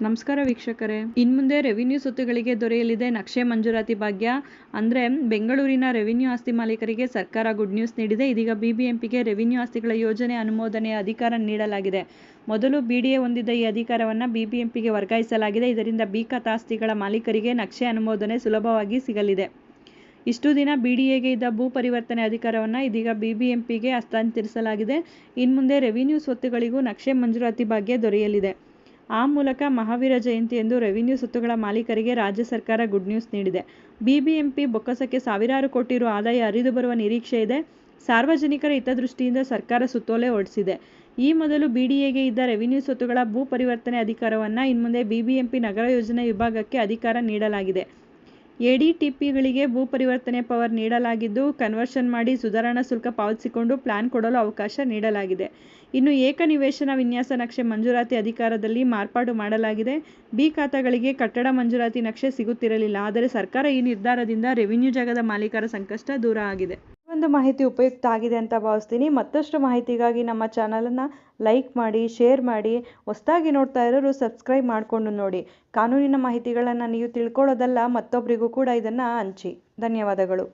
ನಮಸ್ಕಾರ ವೀಕ್ಷಕರೇ, ಇನ್ಮುಂದೆ ರೆವಿನ್ಯೂ ಸ್ವತ್ತುಗಳಿಗೆ ದೊರೆಯಲಿದೆ ನಕ್ಷೆ ಮಂಜೂರಾತಿ ಭಾಗ್ಯ. ಅಂದರೆ ಬೆಂಗಳೂರಿನ ರೆವಿನ್ಯೂ ಆಸ್ತಿ ಮಾಲೀಕರಿಗೆ ಸರ್ಕಾರ ಗುಡ್ ನ್ಯೂಸ್ ನೀಡಿದೆ. ಇದೀಗ ಬಿಬಿಎಂಪಿಗೆ ರೆವಿನ್ಯೂ ಆಸ್ತಿಗಳ ಯೋಜನೆ ಅನುಮೋದನೆಯ ಅಧಿಕಾರ ನೀಡಲಾಗಿದೆ. ಮೊದಲು ಬಿಡಿಎ ಹೊಂದಿದ್ದ ಈ ಅಧಿಕಾರವನ್ನು ಬಿಬಿಎಂಪಿಗೆ ವರ್ಗಾಯಿಸಲಾಗಿದೆ. ಇದರಿಂದ ಬಿ ಖಾತಾ ಆಸ್ತಿಗಳ ಮಾಲೀಕರಿಗೆ ನಕ್ಷೆ ಅನುಮೋದನೆ ಸುಲಭವಾಗಿ ಸಿಗಲಿದೆ. ಇಷ್ಟು ದಿನ ಬಿಡಿಎಗೆ ಇದ್ದ ಭೂ ಪರಿವರ್ತನೆ ಅಧಿಕಾರವನ್ನು ಇದೀಗ ಬಿಬಿಎಂಪಿಗೆ ಹಸ್ತಾಂತರಿಸಲಾಗಿದೆ. ಇನ್ಮುಂದೆ ರೆವಿನ್ಯೂ ಸ್ವತ್ತುಗಳಿಗೂ ನಕ್ಷೆ ಮಂಜೂರಾತಿ ಭಾಗ್ಯ ದೊರೆಯಲಿದೆ. ಆ ಮೂಲಕ ಮಹಾವೀರ ಜಯಂತಿಯಂದು ರೆವಿನ್ಯೂ ಸ್ವತ್ತುಗಳ ಮಾಲೀಕರಿಗೆ ರಾಜ್ಯ ಸರ್ಕಾರ ಗುಡ್ ನ್ಯೂಸ್ ನೀಡಿದೆ. ಬಿಬಿಎಂಪಿ ಬೊಕ್ಕಸಕ್ಕೆ ಸಾವಿರಾರು ಕೋಟಿ ರು ಆದಾಯ ಹರಿದು ಬರುವ ನಿರೀಕ್ಷೆ ಇದೆ. ಸಾರ್ವಜನಿಕರ ಹಿತದೃಷ್ಟಿಯಿಂದ ಸರ್ಕಾರ ಸುತ್ತೋಲೆ ಹೊರಡಿಸಿದೆ. ಈ ಮೊದಲು ಬಿಡಿಎಗೆ ಇದ್ದ ರೆವಿನ್ಯೂ ಸ್ವತ್ತುಗಳ ಭೂ ಪರಿವರ್ತನೆ ಅಧಿಕಾರವನ್ನು ಇನ್ಮುಂದೆ ಬಿಬಿಎಂಪಿ ನಗರ ಯೋಜನಾ ವಿಭಾಗಕ್ಕೆ ಅಧಿಕಾರ ನೀಡಲಾಗಿದೆ. ಎಡಿಟಿಪಿಗಳಿಗೆ ಭೂ ಪರಿವರ್ತನೆ ಪವರ್ ನೀಡಲಾಗಿದ್ದು, ಕನ್ವರ್ಷನ್ ಮಾಡಿ ಸುಧಾರಣಾ ಶುಲ್ಕ ಪಾವತಿಸಿಕೊಂಡು ಪ್ಲಾನ್ ಕೊಡಲು ಅವಕಾಶ ನೀಡಲಾಗಿದೆ. ಇನ್ನು ಏಕ ನಿವೇಶನ ವಿನ್ಯಾಸ ನಕ್ಷೆ ಮಂಜೂರಾತಿ ಅಧಿಕಾರದಲ್ಲಿ ಮಾರ್ಪಾಡು ಮಾಡಲಾಗಿದೆ. ಬಿ ಖಾತಾಗಳಿಗೆ ಕಟ್ಟಡ ಮಂಜೂರಾತಿ ನಕ್ಷೆ ಸಿಗುತ್ತಿರಲಿಲ್ಲ. ಆದರೆ ಸರ್ಕಾರ ಈ ನಿರ್ಧಾರದಿಂದ ರೆವಿನ್ಯೂ ಜಾಗದ ಮಾಲೀಕರ ಸಂಕಷ್ಟ ದೂರ ಆಗಿದೆ. ಈ ಒಂದು ಮಾಹಿತಿ ಉಪಯುಕ್ತ ಆಗಿದೆ ಅಂತ ಭಾವಿಸ್ತೀನಿ. ಮತ್ತಷ್ಟು ಮಾಹಿತಿಗಾಗಿ ನಮ್ಮ ಚಾನಲನ್ನು ಲೈಕ್ ಮಾಡಿ, ಶೇರ್ ಮಾಡಿ. ಹೊಸದಾಗಿ ನೋಡ್ತಾ ಇರೋರು ಸಬ್ಸ್ಕ್ರೈಬ್ ಮಾಡಿಕೊಂಡು ನೋಡಿ. ಕಾನೂನಿನ ಮಾಹಿತಿಗಳನ್ನು ನೀವು ತಿಳ್ಕೊಳ್ಳೋದಲ್ಲ, ಮತ್ತೊಬ್ಬರಿಗೂ ಕೂಡ ಇದನ್ನು ಹಂಚಿ. ಧನ್ಯವಾದಗಳು.